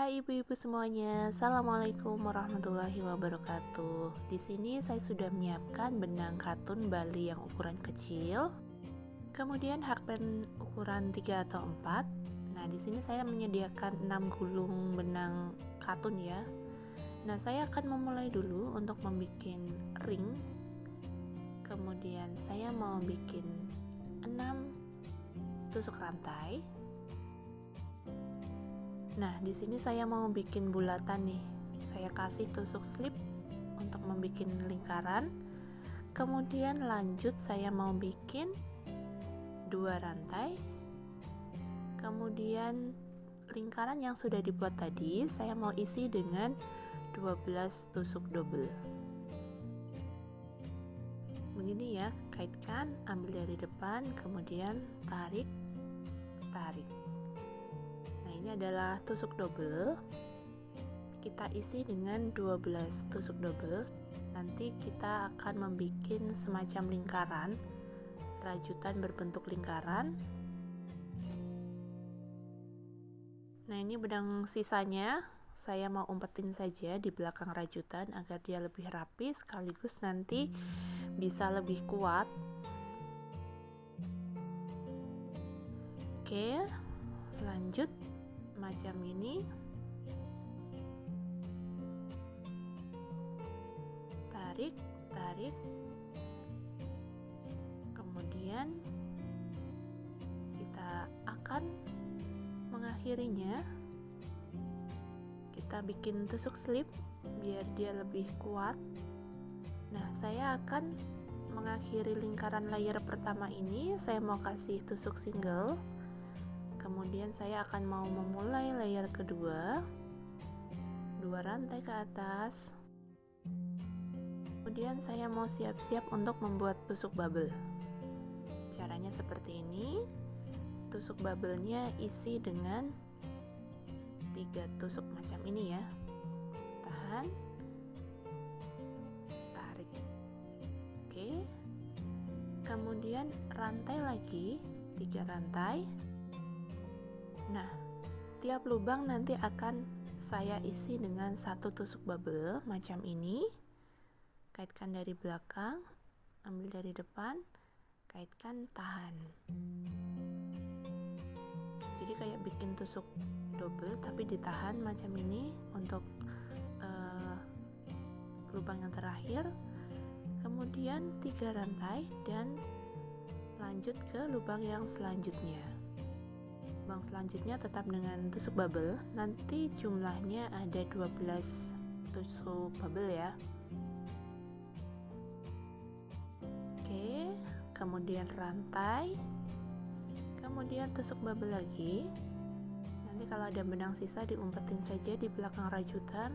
Hai ibu-ibu semuanya, Assalamualaikum warahmatullahi wabarakatuh. Di sini saya sudah menyiapkan benang katun Bali yang ukuran kecil, kemudian hakpen ukuran 3 atau 4. Nah, di sini saya menyediakan 6 gulung benang katun ya. Nah, saya akan memulai dulu untuk membuat ring. Kemudian saya mau bikin 6 tusuk rantai. Nah, di sini saya mau bikin bulatan nih. Saya kasih tusuk slip untuk membuat lingkaran. Kemudian lanjut saya mau bikin 2 rantai. Kemudian lingkaran yang sudah dibuat tadi saya mau isi dengan 12 tusuk double. Begini ya, kaitkan, ambil dari depan, kemudian tarik. Ini adalah tusuk double. Kita isi dengan 12 tusuk double. Nanti kita akan membuat semacam lingkaran, rajutan berbentuk lingkaran. Nah, ini benang sisanya saya mau umpetin saja di belakang rajutan agar dia lebih rapi, sekaligus nanti bisa lebih kuat. Oke, lanjut macam ini. Tarik, kemudian kita akan mengakhirinya. Kita bikin tusuk slip biar dia lebih kuat. Nah, saya akan mengakhiri lingkaran layer pertama ini. Saya mau kasih tusuk single. Kemudian saya akan mau memulai layer kedua, 2 rantai ke atas. Kemudian saya mau siap-siap untuk membuat tusuk bubble. Caranya seperti ini. Tusuk bubble-nya isi dengan 3 tusuk macam ini ya. Tahan, tarik. Oke. Kemudian rantai lagi, 3 rantai. Nah, tiap lubang nanti akan saya isi dengan 1 tusuk bubble macam ini. Kaitkan dari belakang, ambil dari depan, kaitkan, tahan. Jadi kayak bikin tusuk double tapi ditahan macam ini untuk lubang yang terakhir. Kemudian 3 rantai dan lanjut ke lubang yang selanjutnya. Lubang selanjutnya tetap dengan tusuk bubble. Nanti jumlahnya ada 12 tusuk bubble ya. Oke, kemudian rantai, kemudian tusuk bubble lagi. Nanti kalau ada benang sisa diumpetin saja di belakang rajutan.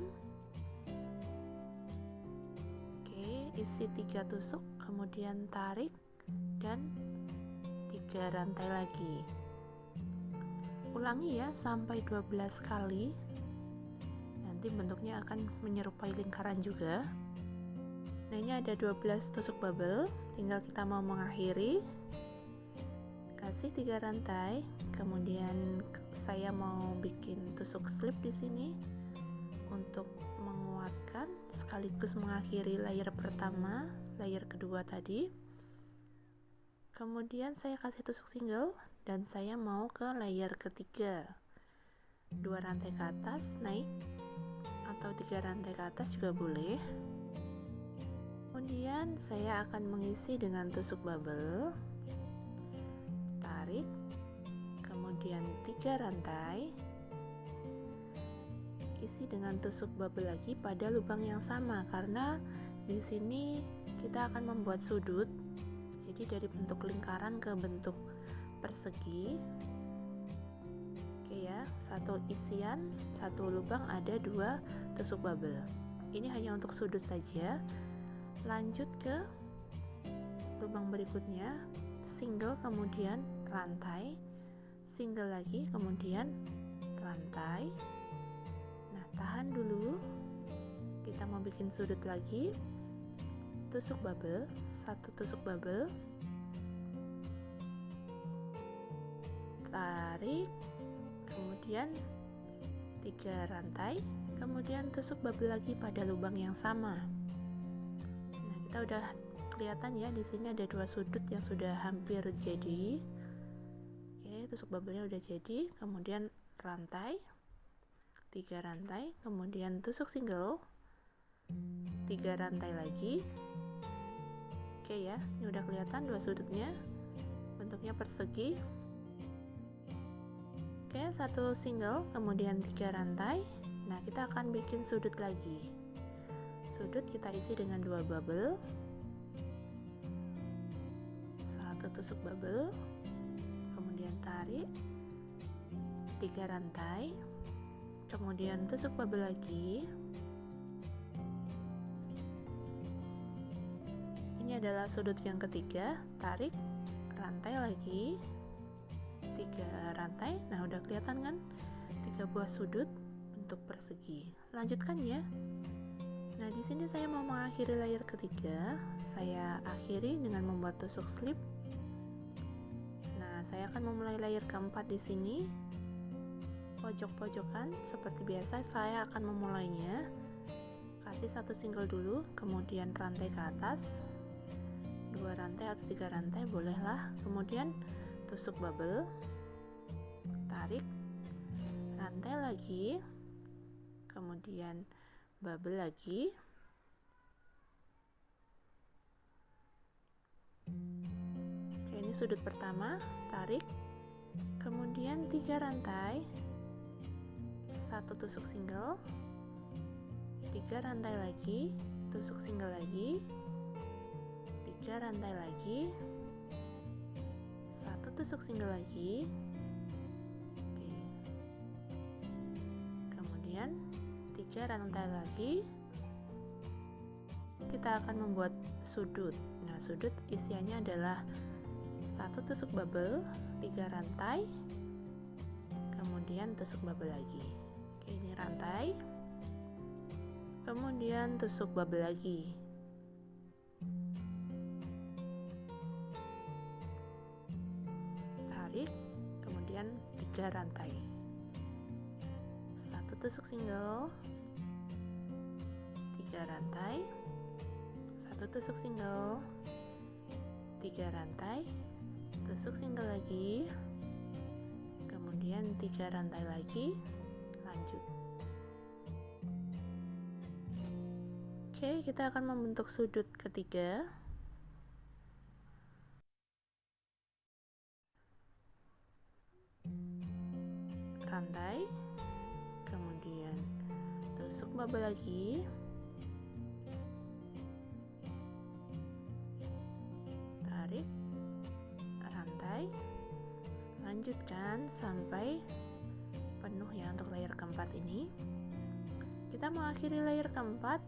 Oke, isi 3 tusuk, kemudian tarik dan 3 rantai lagi. Ulangi ya sampai 12 kali. Nanti bentuknya akan menyerupai lingkaran juga. Nah, ini ada 12 tusuk bubble, tinggal kita mau mengakhiri. Kasih 3 rantai, kemudian saya mau bikin tusuk slip di sini untuk menguatkan sekaligus mengakhiri layer pertama, layer kedua tadi. Kemudian saya kasih tusuk single dan saya mau ke layer ketiga. 2 rantai ke atas naik atau 3 rantai ke atas juga boleh. Kemudian saya akan mengisi dengan tusuk bubble. Tarik, kemudian 3 rantai, isi dengan tusuk bubble lagi pada lubang yang sama karena di sini kita akan membuat sudut. Jadi dari bentuk lingkaran ke bentuk persegi. Oke ya, satu isian, satu lubang ada 2 tusuk bubble. Ini hanya untuk sudut saja. Lanjut ke lubang berikutnya, single kemudian rantai, single lagi kemudian rantai. Nah, tahan dulu, kita mau bikin sudut lagi. Tusuk bubble, 1 tusuk bubble, tarik, kemudian 3 rantai, kemudian tusuk bubble lagi pada lubang yang sama. Nah, kita udah kelihatan ya, di sini ada 2 sudut yang sudah hampir jadi. Oke, tusuk bubble-nya udah jadi, kemudian rantai, 3 rantai, kemudian tusuk single, 3 rantai lagi. Oke ya, ini udah kelihatan 2 sudutnya, bentuknya persegi. Oke, 1 single, kemudian 3 rantai. Nah, kita akan bikin sudut lagi. Sudut kita isi dengan 2 bubble, 1 tusuk bubble, kemudian tarik, 3 rantai, kemudian tusuk bubble lagi. Ini adalah sudut yang ketiga, tarik, rantai lagi, 3 rantai. Nah, udah kelihatan kan 3 buah sudut bentuk persegi. Lanjutkan ya. Nah, di sini saya mau mengakhiri layer ketiga. Saya akhiri dengan membuat tusuk slip. Nah, saya akan memulai layer keempat di sini. Pojok-pojokan seperti biasa saya akan memulainya. Kasih 1 single dulu, kemudian rantai ke atas. 2 rantai atau 3 rantai bolehlah, kemudian tusuk bubble, tarik, rantai lagi, kemudian bubble lagi, oke, ini sudut pertama, tarik, kemudian 3 rantai, 1 tusuk single, 3 rantai lagi, tusuk single lagi, 3 rantai lagi, 1 tusuk single lagi. Oke. Kemudian 3 rantai lagi. Kita akan membuat sudut. Nah, sudut isiannya adalah 1 tusuk bubble, 3 rantai, kemudian tusuk bubble lagi. Oke, ini rantai, kemudian tusuk bubble lagi. Tarik, kemudian 3 rantai, 1 tusuk single, 3 rantai, 1 tusuk single, 3 rantai, tusuk single lagi, kemudian 3 rantai lagi, lanjut. Oke, kita akan membentuk sudut ketiga. Rantai, kemudian tusuk bubble lagi, tarik, rantai, lanjutkan sampai penuh ya untuk layer keempat ini. Kita mengakhiri layer keempat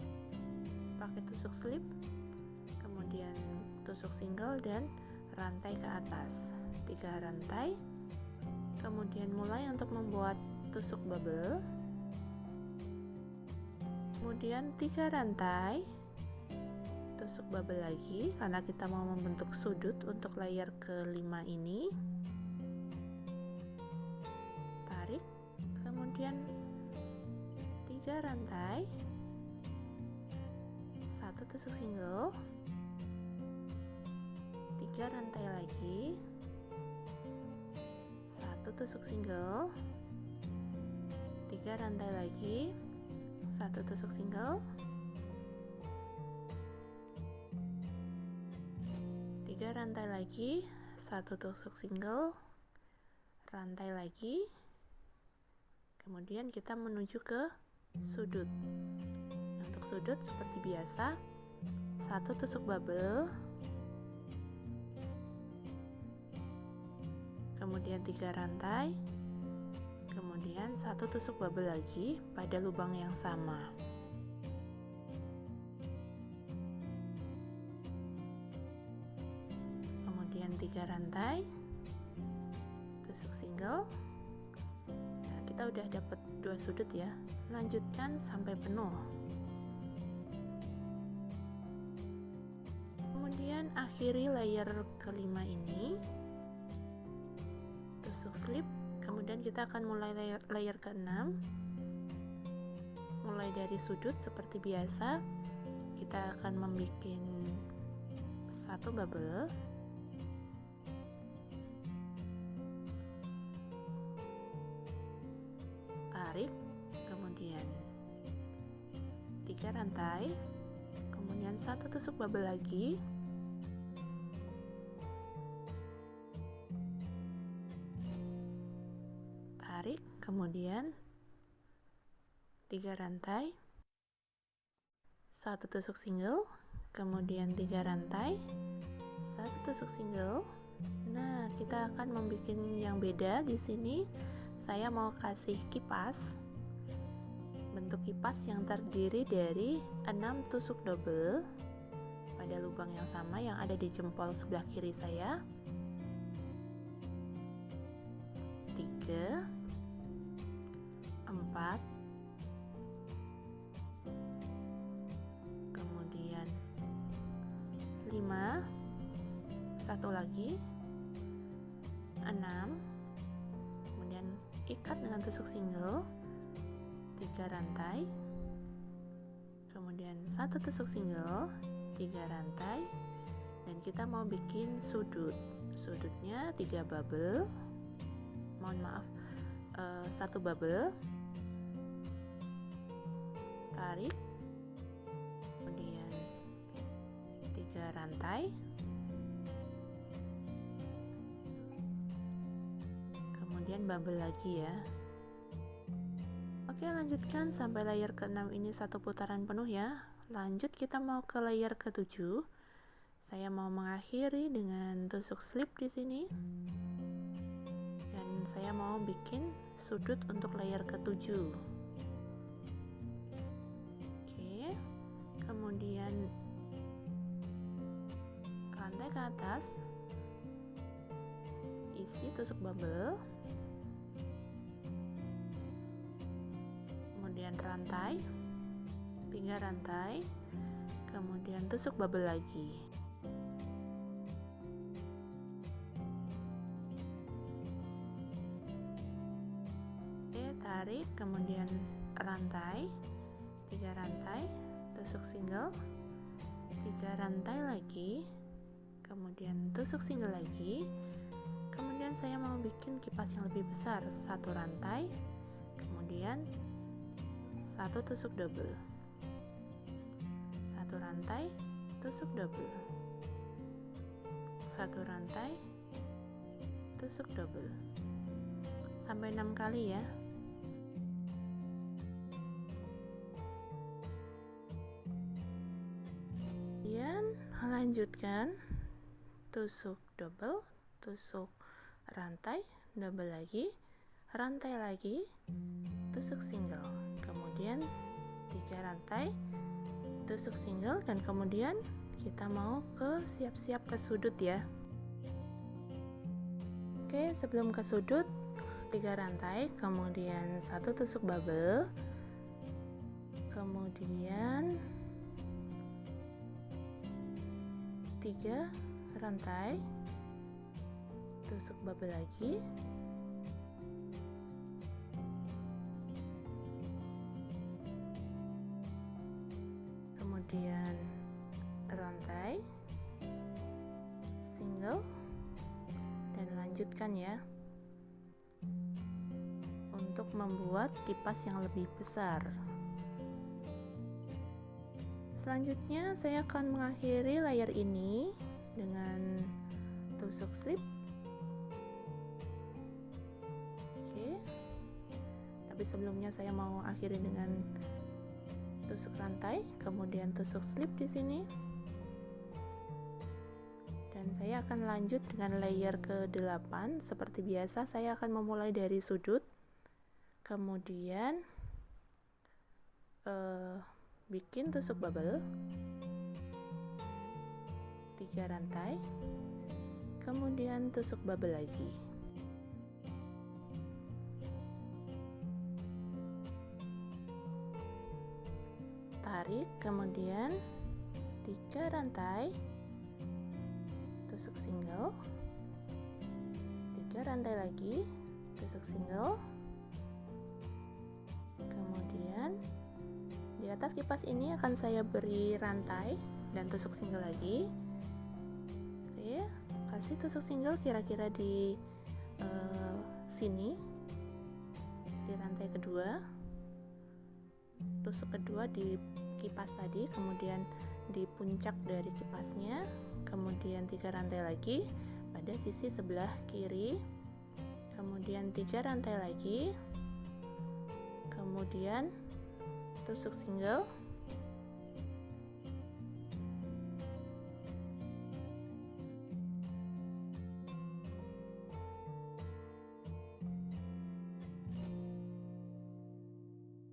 pakai tusuk slip, kemudian tusuk single dan rantai ke atas, 3 rantai, kemudian mulai untuk membuat tusuk bubble, kemudian 3 rantai, tusuk bubble lagi karena kita mau membentuk sudut untuk layer kelima ini, tarik, kemudian 3 rantai, 1 tusuk single, 3 rantai lagi, 1 tusuk single, 3 rantai lagi, 1 tusuk single, 3 rantai lagi, 1 tusuk single, rantai lagi, kemudian kita menuju ke sudut. Untuk sudut seperti biasa, 1 tusuk bubble, kemudian 3 rantai, kemudian 1 tusuk bubble lagi pada lubang yang sama. Kemudian 3 rantai, tusuk single. Nah, kita udah dapat 2 sudut ya. Lanjutkan sampai penuh. Kemudian akhiri layer kelima ini, tusuk slip, kemudian kita akan mulai layer ke-6. mulai dari sudut seperti biasa. Kita akan membuat satu bubble, tarik, kemudian 3 rantai, kemudian 1 tusuk bubble lagi, tarik, kemudian 3 rantai, 1 tusuk single, kemudian 3 rantai, 1 tusuk single. Nah, kita akan membuat yang beda. Di sini saya mau kasih kipas. Bentuk kipas yang terdiri dari 6 tusuk double pada lubang yang sama yang ada di jempol sebelah kiri saya. 3, 4, kemudian 5, satu lagi, 6, kemudian ikat dengan tusuk single, 3 rantai, kemudian 1 tusuk single, 3 rantai, dan kita mau bikin sudutnya 3 bubble, mohon maaf, 1 bubble, tarik, kemudian 3 rantai, kemudian bubble lagi ya. Oke, lanjutkan sampai layer ke-6 ini 1 putaran penuh ya. Lanjut kita mau ke layer ke-7. Saya mau mengakhiri dengan tusuk slip di sini. Dan saya mau bikin sudut untuk layer ke-7. Oke. Kemudian rantai ke atas. Isi tusuk bubble. Kemudian rantai, 3 rantai, kemudian tusuk bubble lagi. Oke, tarik, kemudian rantai, 3 rantai, tusuk single, 3 rantai lagi, kemudian tusuk single lagi. Kemudian saya mau bikin kipas yang lebih besar, 1 rantai, kemudian 1 tusuk double, 1 rantai, tusuk double, 1 rantai, tusuk double, sampai 6 kali ya. Kemudian lanjutkan tusuk double, tusuk rantai, double lagi, rantai lagi, tusuk single, kemudian 3 rantai, tusuk single, dan kemudian kita mau siap-siap ke sudut ya. Oke, sebelum ke sudut 3 rantai, kemudian 1 tusuk bubble, kemudian 3 rantai, tusuk bubble lagi, kemudian rantai, single, dan lanjutkan ya untuk membuat kipas yang lebih besar. Selanjutnya saya akan mengakhiri layer ini dengan tusuk slip. Oke, tapi sebelumnya saya mau akhiri dengan tusuk rantai, kemudian tusuk slip di sini. Dan saya akan lanjut dengan layer ke-8. Seperti biasa, saya akan memulai dari sudut, kemudian bikin tusuk bubble, 3 rantai, kemudian tusuk bubble lagi, tarik, kemudian 3 rantai, tusuk single, 3 rantai lagi, tusuk single, kemudian Di atas kipas ini akan saya beri rantai dan tusuk single lagi. Oke, kasih tusuk single kira-kira di sini, di rantai kedua. Tusuk kedua di kipas tadi, kemudian di puncak dari kipasnya, kemudian 3 rantai lagi pada sisi sebelah kiri, kemudian 3 rantai lagi, kemudian tusuk single,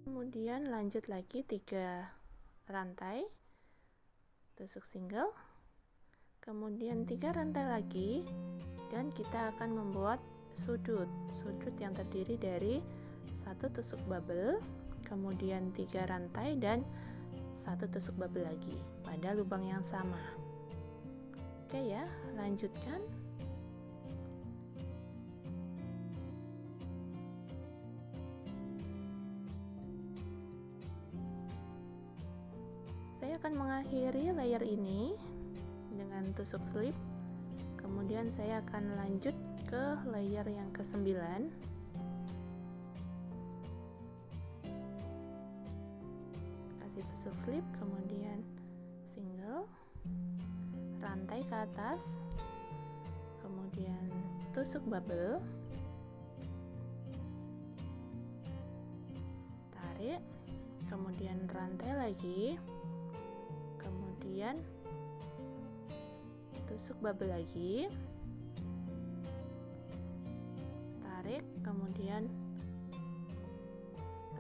kemudian lanjut lagi 3 rantai, tusuk single, kemudian 3 rantai lagi, dan kita akan membuat sudut yang terdiri dari 1 tusuk bubble, kemudian 3 rantai dan 1 tusuk bubble lagi pada lubang yang sama. Oke ya, lanjutkan. Saya akan mengakhiri layer ini dengan tusuk slip, kemudian saya akan lanjut ke layer yang ke-9. Kasih tusuk slip, kemudian single, rantai ke atas, kemudian tusuk bubble, tarik, kemudian rantai lagi, kemudian tusuk bubble lagi, tarik, kemudian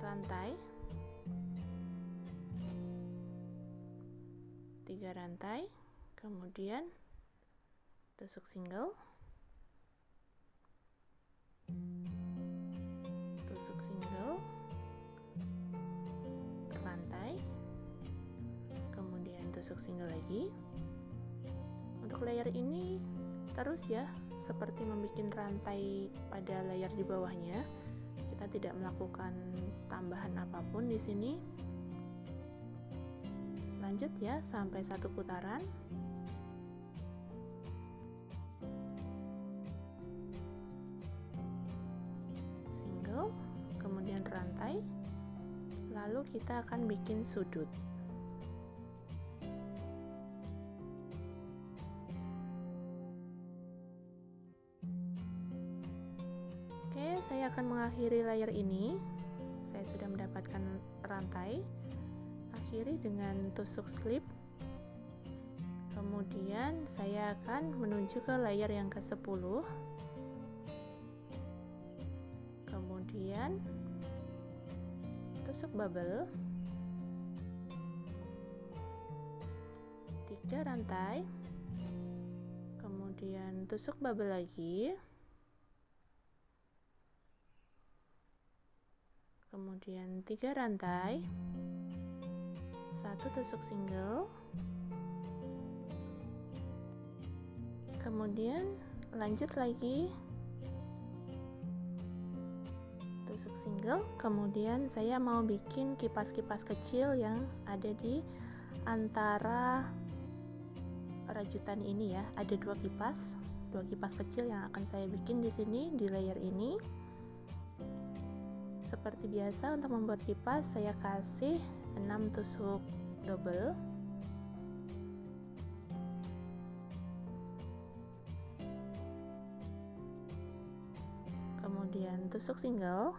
rantai, 3 rantai, kemudian tusuk single, tusuk single, rantai, kemudian tusuk single lagi. Untuk layer ini terus ya, seperti membuat rantai pada layer di bawahnya. Kita tidak melakukan tambahan apapun di sini. Lanjut ya sampai 1 putaran. Single, kemudian rantai. Lalu kita akan bikin sudut. Oke, saya akan mengakhiri layer ini. Saya sudah mendapatkan rantai. Akhiri dengan tusuk slip. Kemudian saya akan menuju ke layer yang ke-10. Kemudian tusuk bubble. 3 rantai. Kemudian tusuk bubble lagi. Kemudian 3 rantai, 1 tusuk single, kemudian lanjut lagi tusuk single, kemudian saya mau bikin kipas-kipas kecil yang ada di antara rajutan ini ya. Ada 2 kipas kecil yang akan saya bikin di sini di layer ini. Seperti biasa, untuk membuat kipas saya kasih 6 tusuk double, kemudian tusuk single,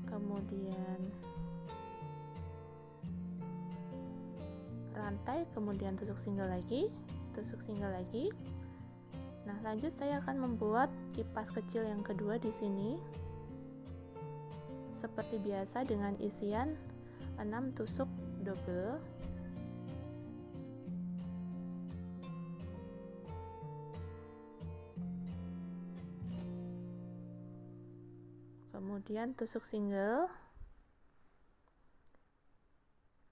kemudian rantai, kemudian tusuk single lagi. Nah, lanjut saya akan membuat kipas kecil yang kedua di sini. Seperti biasa dengan isian 6 tusuk double, kemudian tusuk single,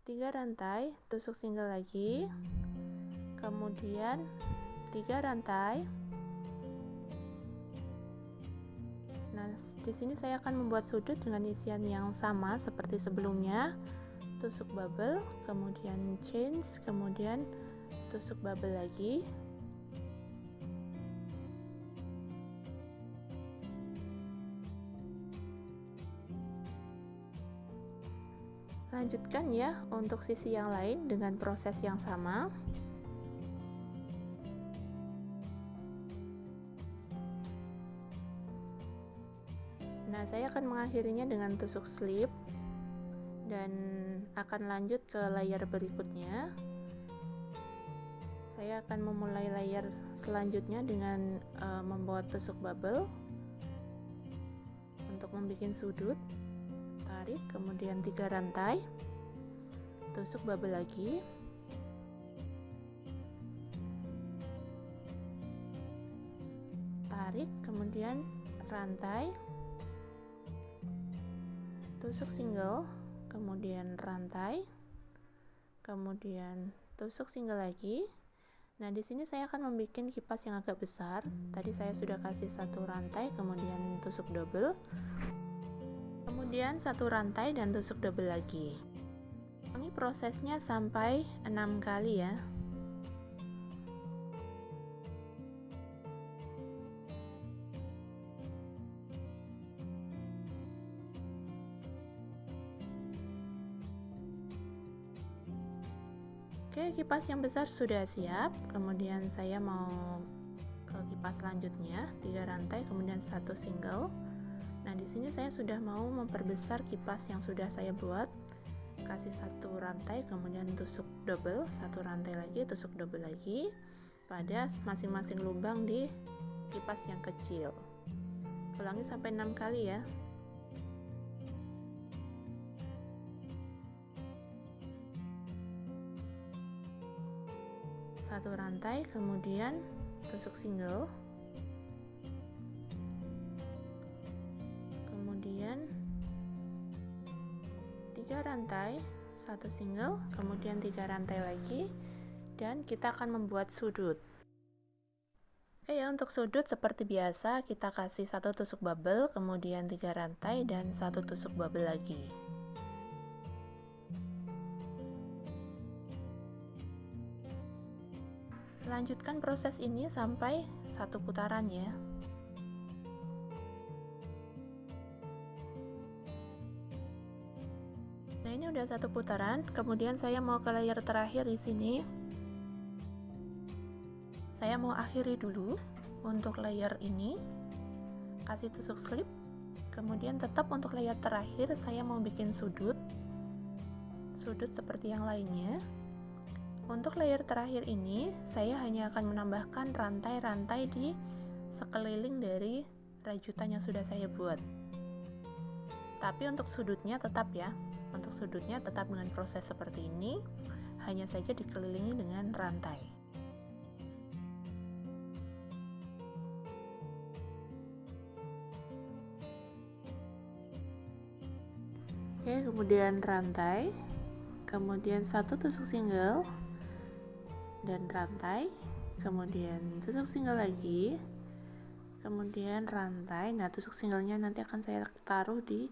3 rantai, tusuk single lagi, kemudian 3 rantai. Nah, di sini saya akan membuat sudut dengan isian yang sama seperti sebelumnya. tusuk bubble, kemudian chains, kemudian tusuk bubble lagi. Lanjutkan ya untuk sisi yang lain dengan proses yang sama. Nah, saya akan mengakhirinya dengan tusuk slip dan akan lanjut ke layer berikutnya. Saya akan memulai layer selanjutnya dengan membuat tusuk bubble untuk membuat sudut. Tarik, kemudian 3 rantai, tusuk bubble lagi, tarik, kemudian rantai, tusuk single, kemudian rantai, kemudian tusuk single lagi. Nah, di sini saya akan membuat kipas yang agak besar. Tadi saya sudah kasih 1 rantai, kemudian tusuk double, kemudian 1 rantai dan tusuk double lagi. Ini prosesnya sampai 6 kali ya. Oke, kipas yang besar sudah siap. Kemudian saya mau ke kipas selanjutnya, 3 rantai kemudian 1 single. Nah, di sini saya sudah mau memperbesar kipas yang sudah saya buat. Kasih 1 rantai kemudian tusuk double, 1 rantai lagi, tusuk double lagi pada masing-masing lubang di kipas yang kecil. Ulangi sampai 6 kali ya. Satu rantai kemudian tusuk single, kemudian 3 rantai, 1 single, kemudian 3 rantai lagi, dan kita akan membuat sudut. Oke ya, untuk sudut seperti biasa kita kasih 1 tusuk bubble, kemudian 3 rantai dan 1 tusuk bubble lagi. Lanjutkan proses ini sampai 1 putaran ya. Nah, ini udah 1 putaran, kemudian saya mau ke layer terakhir di sini. Saya mau akhiri dulu untuk layer ini. Kasih tusuk slip. Kemudian tetap untuk layer terakhir saya mau bikin sudut. Sudut seperti yang lainnya. Untuk layer terakhir ini, saya hanya akan menambahkan rantai-rantai di sekeliling dari rajutan yang sudah saya buat. Tapi untuk sudutnya tetap ya, untuk sudutnya tetap dengan proses seperti ini, hanya saja dikelilingi dengan rantai. Oke, kemudian rantai, kemudian 1 tusuk single, dan rantai, kemudian tusuk single lagi, kemudian rantai. Nah, tusuk singlenya nanti akan saya taruh di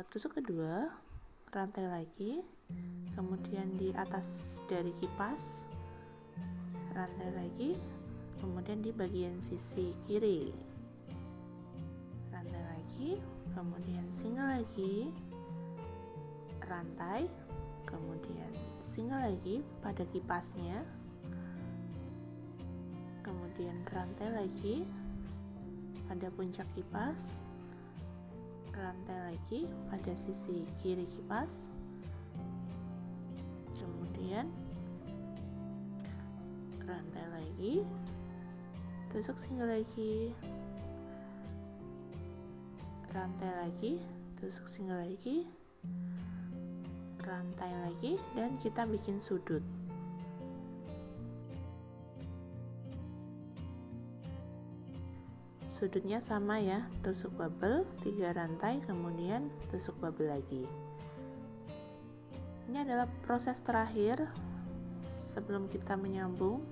tusuk kedua, rantai lagi, kemudian di atas dari kipas, rantai lagi, kemudian di bagian sisi kiri, rantai lagi, kemudian single lagi, rantai, kemudian single lagi pada kipasnya, kemudian rantai lagi pada puncak kipas, rantai lagi pada sisi kiri kipas, kemudian rantai lagi, tusuk single lagi, rantai lagi, tusuk single lagi, rantai lagi, dan kita bikin sudut. Sudutnya sama ya, tusuk bubble, 3 rantai, kemudian tusuk bubble lagi. Ini adalah proses terakhir sebelum kita menyambung.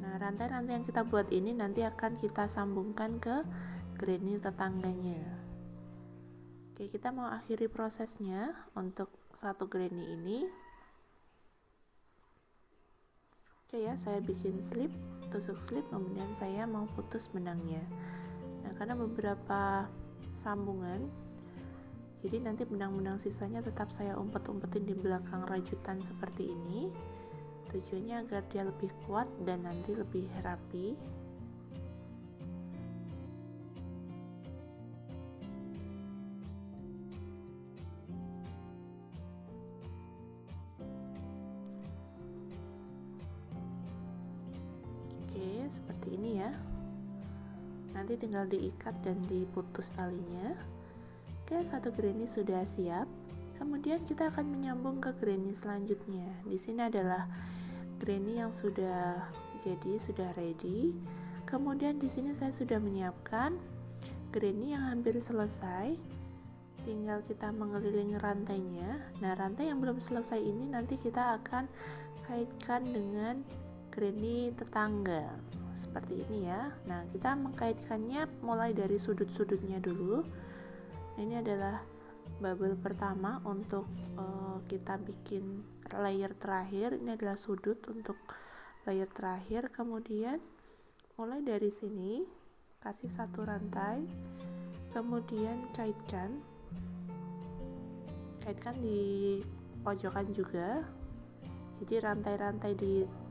Nah, rantai-rantai yang kita buat ini nanti akan kita sambungkan ke granny tetangganya. Oke, kita mau akhiri prosesnya untuk satu granny ini. Oke ya, saya bikin slip, tusuk slip, kemudian saya mau putus benangnya. Nah, karena beberapa sambungan, jadi nanti benang-benang sisanya tetap saya umpet-umpetin di belakang rajutan seperti ini. Tujuannya agar dia lebih kuat dan nanti lebih rapi. Oke, seperti ini ya. Nanti tinggal diikat dan diputus talinya. Oke, satu granny sudah siap. Kemudian kita akan menyambung ke granny selanjutnya. Di sini adalah granny yang sudah jadi, sudah ready. Kemudian di sini saya sudah menyiapkan granny yang hampir selesai. Tinggal kita mengelilingi rantainya. Nah, rantai yang belum selesai ini nanti kita akan kaitkan dengan granny tetangga seperti ini ya. Nah, kita mengkaitkannya mulai dari sudut-sudutnya dulu. Nah, ini adalah bubble pertama untuk kita bikin layer terakhir. Ini adalah sudut untuk layer terakhir. Kemudian mulai dari sini kasih satu rantai, kemudian kaitkan di pojokan juga. Jadi rantai-rantai di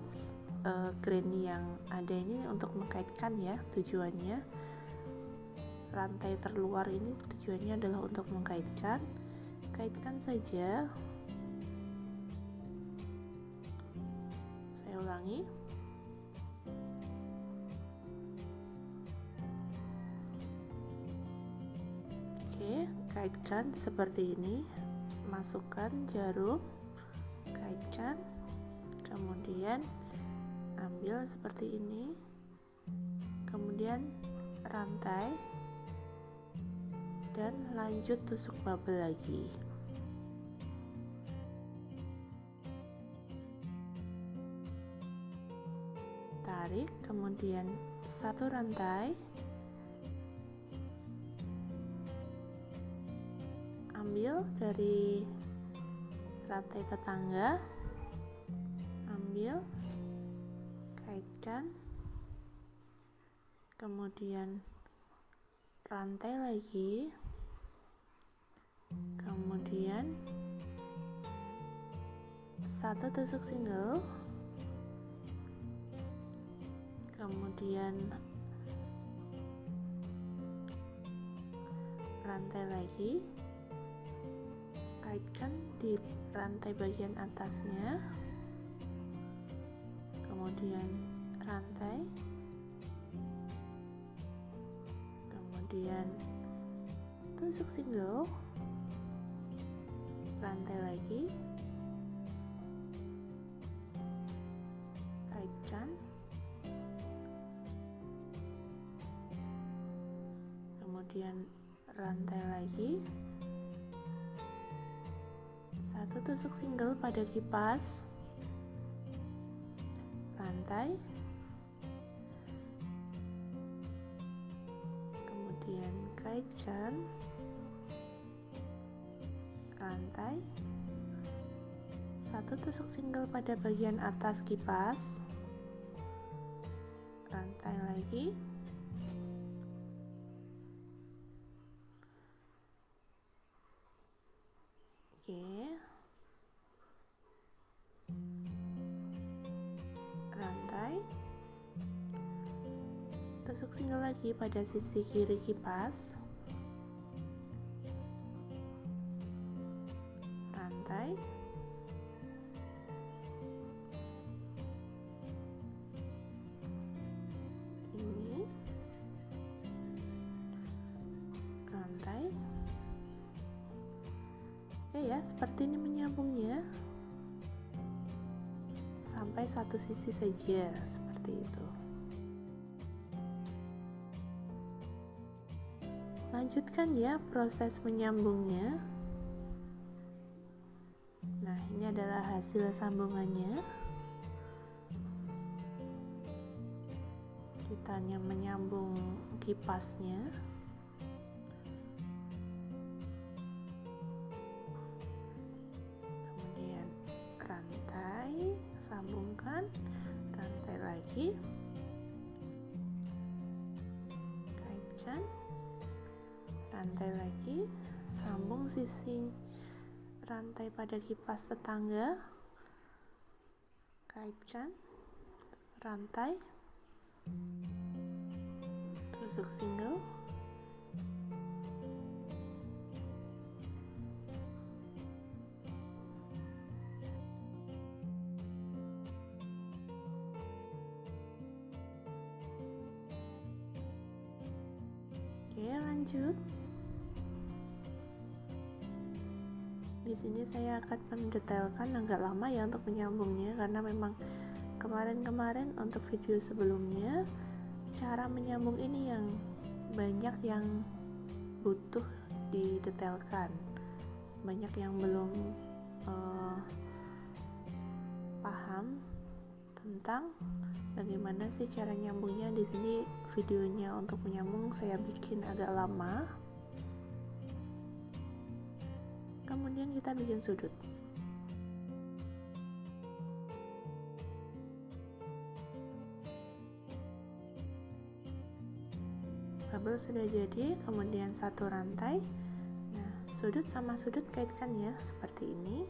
granny yang ada ini untuk mengkaitkan ya, tujuannya rantai terluar ini tujuannya adalah untuk mengkaitkan. Kaitkan saja. Saya ulangi. Oke, kaitkan seperti ini. Masukkan jarum, kaitkan, kemudian ambil seperti ini, kemudian rantai, dan lanjut tusuk bubble lagi. Tarik, kemudian satu rantai, ambil dari rantai tetangga, ambil, kaitkan, kemudian rantai lagi, kemudian satu tusuk single, kemudian rantai lagi, kaitkan di rantai bagian atasnya, kemudian rantai, kemudian tusuk single, rantai lagi, kaitkan, kemudian rantai lagi, satu tusuk single pada kipas, rantai, kemudian kaitkan, rantai, satu tusuk single pada bagian atas kipas, rantai lagi, oke, rantai, tusuk single lagi pada sisi kiri kipas, rantai, ini, rantai. Oke ya, seperti ini menyambungnya sampai satu sisi saja, seperti itu. Lanjutkan ya proses menyambungnya. Nah, ini adalah hasil sambungannya. Kita hanya menyambung kipasnya. rantai lagi, sambung sisi rantai pada kipas tetangga, kaitkan rantai, tusuk single, oke lanjut. Di sini saya akan mendetailkan agak lama ya untuk menyambungnya, karena memang kemarin untuk video sebelumnya cara menyambung ini yang banyak yang butuh didetailkan, banyak yang belum paham tentang bagaimana sih cara nyambungnya. Di sini videonya untuk menyambung saya bikin agak lama. Kemudian kita bikin sudut. Bubble sudah jadi, kemudian satu rantai. Nah, sudut sama sudut kaitkan ya, seperti ini.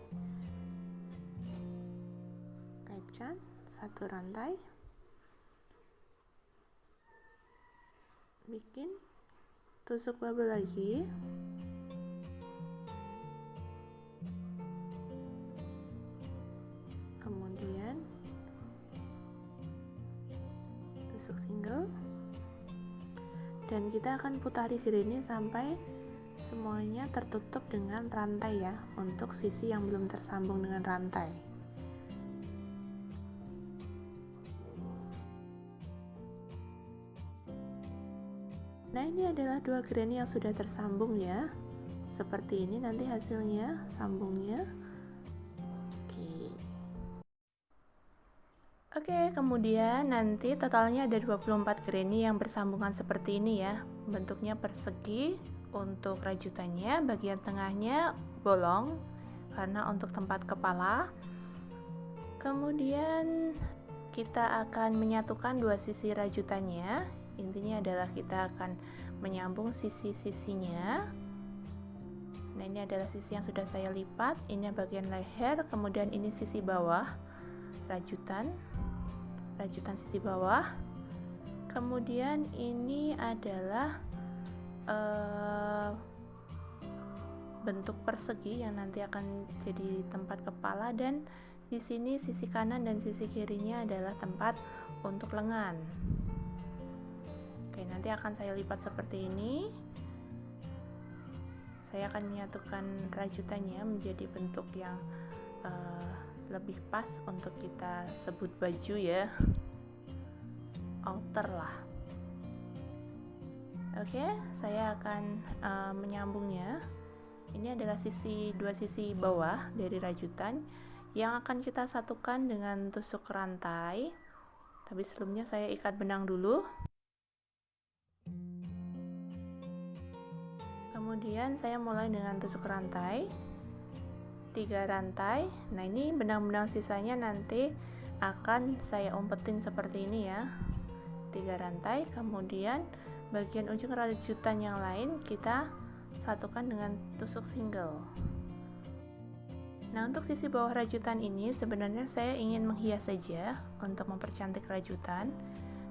Kaitkan satu rantai. Bikin tusuk bubble lagi. Kemudian tusuk single, dan kita akan putari gini sampai semuanya tertutup dengan rantai ya, untuk sisi yang belum tersambung dengan rantai. Nah, ini adalah dua granny yang sudah tersambung ya, seperti ini nanti hasilnya sambungnya. Oke, kemudian nanti totalnya ada 24 granny yang bersambungan seperti ini ya. Bentuknya persegi untuk rajutannya, bagian tengahnya bolong karena untuk tempat kepala. Kemudian kita akan menyatukan dua sisi rajutannya. Intinya adalah kita akan menyambung sisi-sisinya. Nah, ini adalah sisi yang sudah saya lipat. Ini bagian leher, kemudian ini sisi bawah rajutan sisi bawah. Kemudian ini adalah bentuk persegi yang nanti akan jadi tempat kepala, dan di sini sisi kanan dan sisi kirinya adalah tempat untuk lengan. Oke, nanti akan saya lipat seperti ini. Saya akan menyatukan rajutannya menjadi bentuk yang lebih pas untuk kita sebut baju ya, outer lah. Oke, saya akan menyambungnya. Ini adalah dua sisi bawah dari rajutan yang akan kita satukan dengan tusuk rantai. Tapi sebelumnya saya ikat benang dulu. Kemudian saya mulai dengan tusuk rantai. 3 rantai. Nah, ini benang-benang sisanya nanti akan saya umpetin seperti ini ya. 3 rantai, kemudian bagian ujung rajutan yang lain kita satukan dengan tusuk single. Nah, untuk sisi bawah rajutan ini sebenarnya saya ingin menghias saja untuk mempercantik rajutan.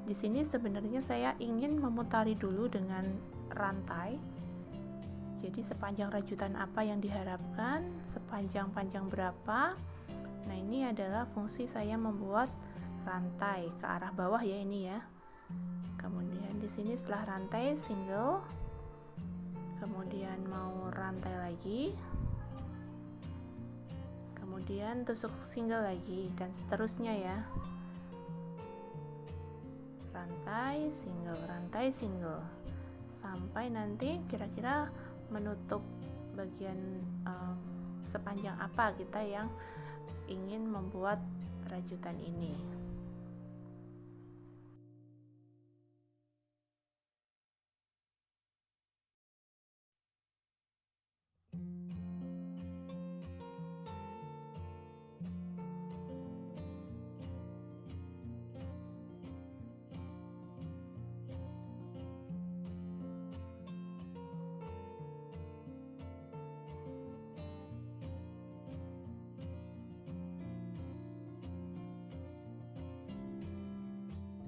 Di sini sebenarnya saya ingin memutari dulu dengan rantai. Jadi sepanjang rajutan apa yang diharapkan, sepanjang berapa. Nah, ini adalah fungsi saya membuat rantai ke arah bawah ya ini ya. Kemudian di sini setelah rantai single, kemudian mau rantai lagi, kemudian tusuk single lagi, dan seterusnya ya. Rantai single sampai nanti kira-kira menutup bagian sepanjang apa kita yang ingin membuat rajutan ini.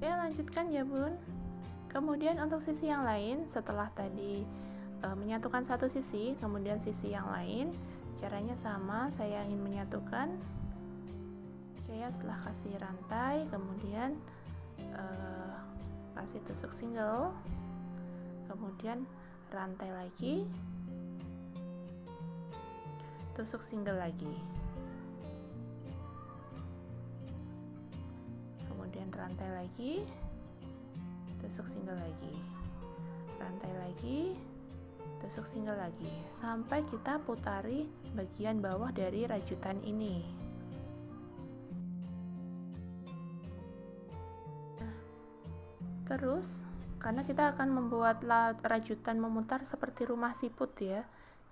Oke, lanjutkan ya bun. Kemudian untuk sisi yang lain, setelah tadi menyatukan satu sisi, kemudian sisi yang lain caranya sama. Saya ingin menyatukan. Oke ya, setelah kasih rantai, kemudian kasih tusuk single, kemudian rantai lagi, tusuk single lagi, kemudian rantai lagi, tusuk single lagi, rantai lagi, tusuk single lagi, sampai kita putari bagian bawah dari rajutan ini. Terus karena kita akan membuat rajutan memutar seperti rumah siput ya,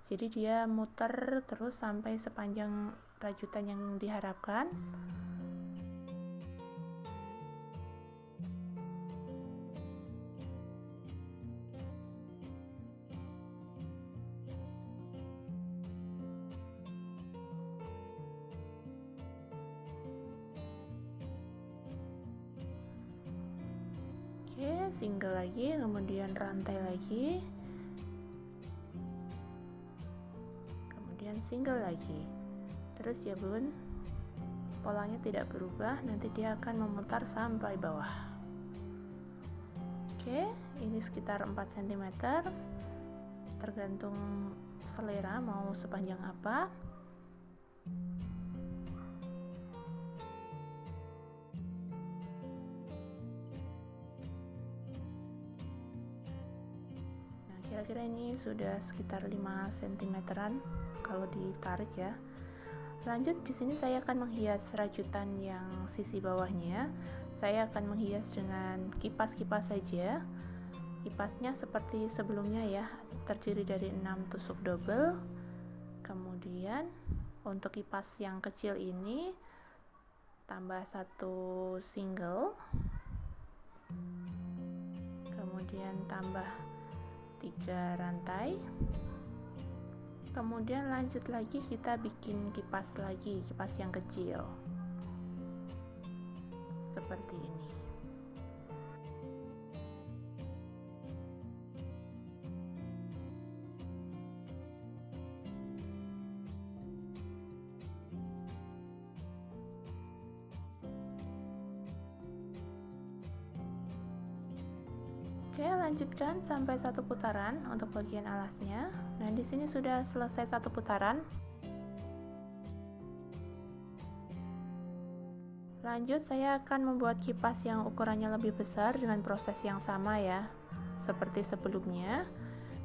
jadi dia muter terus sampai sepanjang rajutan yang diharapkan. Oke, single lagi, kemudian rantai lagi, kemudian single lagi. Terus ya bun, polanya tidak berubah, nanti dia akan memutar sampai bawah. Oke, ini sekitar 4 cm, tergantung selera mau sepanjang apa. Kira-kira ini sudah sekitar 5 cm-an kalau ditarik ya. Lanjut, di sini saya akan menghias rajutan yang sisi bawahnya. Saya akan menghias dengan kipas-kipas saja. Kipasnya seperti sebelumnya ya, terdiri dari 6 tusuk double. Kemudian untuk kipas yang kecil ini tambah 1 single. Kemudian tambah 3 rantai, kemudian lanjut lagi kita bikin kipas lagi, kipas yang kecil seperti ini. Oke, lanjutkan sampai 1 putaran untuk bagian alasnya. Nah, di sini sudah selesai 1 putaran. Lanjut, saya akan membuat kipas yang ukurannya lebih besar dengan proses yang sama ya, seperti sebelumnya.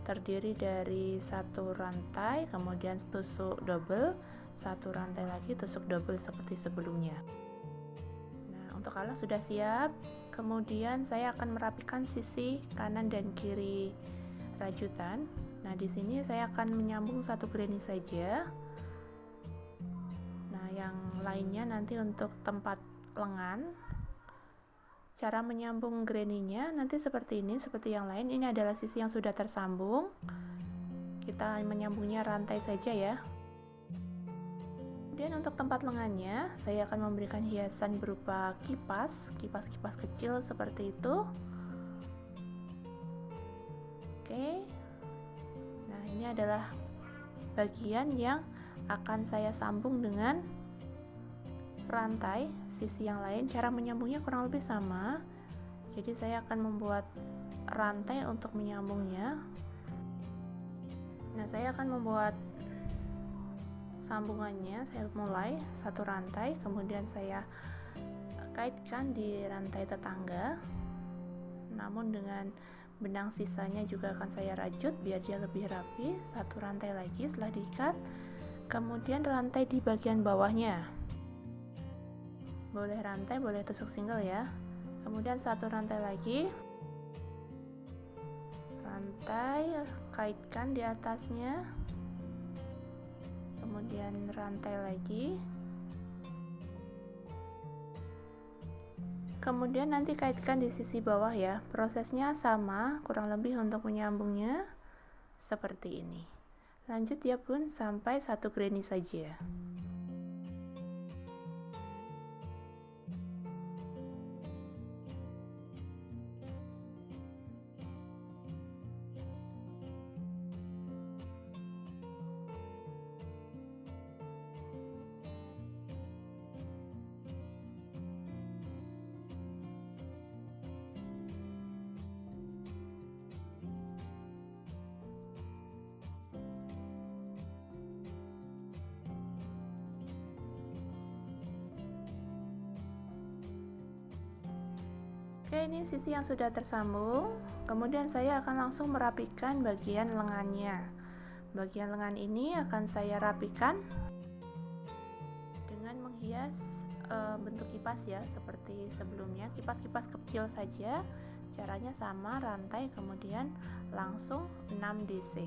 Terdiri dari 1 rantai, kemudian tusuk double, 1 rantai lagi tusuk double seperti sebelumnya. Nah, untuk alas sudah siap. Kemudian saya akan merapikan sisi kanan dan kiri rajutan. Nah, di sini saya akan menyambung 1 granny saja. Nah, yang lainnya nanti untuk tempat lengan. Cara menyambung granny-nya nanti seperti ini, seperti yang lain. Ini adalah sisi yang sudah tersambung. Kita menyambungnya rantai saja ya. Kemudian untuk tempat lengannya, saya akan memberikan hiasan berupa kipas kecil seperti itu. Oke. Nah, ini adalah bagian yang akan saya sambung dengan rantai sisi yang lain. Cara menyambungnya kurang lebih sama. Jadi saya akan membuat rantai untuk menyambungnya. Nah, saya akan membuat sambungannya. Saya mulai 1 rantai, kemudian saya kaitkan di rantai tetangga, namun dengan benang sisanya juga akan saya rajut biar dia lebih rapi. 1 rantai lagi setelah diikat, kemudian rantai di bagian bawahnya, boleh rantai, boleh tusuk single ya. Kemudian 1 rantai lagi, rantai kaitkan di atasnya, kemudian rantai lagi, kemudian nanti kaitkan di sisi bawah ya. Prosesnya sama kurang lebih untuk menyambungnya seperti ini. Lanjut ya bun, sampai 1 granny saja. Oke, ini sisi yang sudah tersambung. Kemudian saya akan langsung merapikan bagian lengannya. Bagian lengan ini akan saya rapikan dengan menghias bentuk kipas ya, seperti sebelumnya. Kipas-kipas kecil saja. Caranya sama, rantai kemudian langsung 6 DC.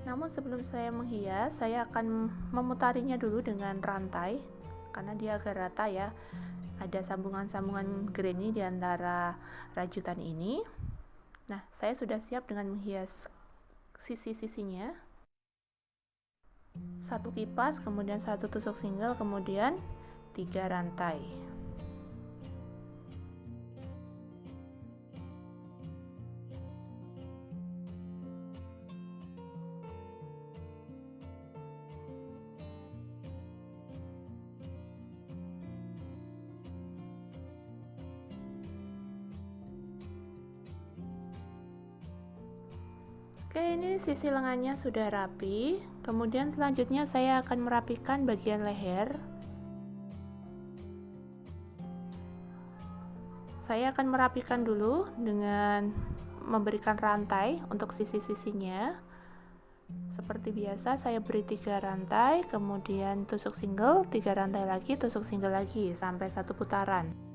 Namun sebelum saya menghias, saya akan memutarinya dulu dengan rantai karena dia agak rata ya. Ada sambungan-sambungan granny di antara rajutan ini. Nah, saya sudah siap dengan menghias sisi-sisinya. Satu kipas, kemudian satu tusuk single, kemudian 3 rantai. Oke, ini sisi lengannya sudah rapi. Kemudian selanjutnya saya akan merapikan bagian leher. Saya akan merapikan dulu dengan memberikan rantai untuk sisi-sisinya. Seperti biasa saya beri 3 rantai, kemudian tusuk single, 3 rantai lagi, tusuk single lagi sampai 1 putaran.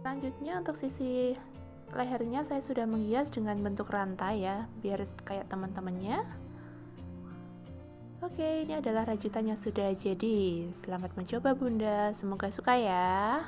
Selanjutnya untuk sisi lehernya saya sudah menghias dengan bentuk rantai ya, biar kayak teman-temannya. Oke, ini adalah rajutan yang sudah jadi. Selamat mencoba Bunda, semoga suka ya.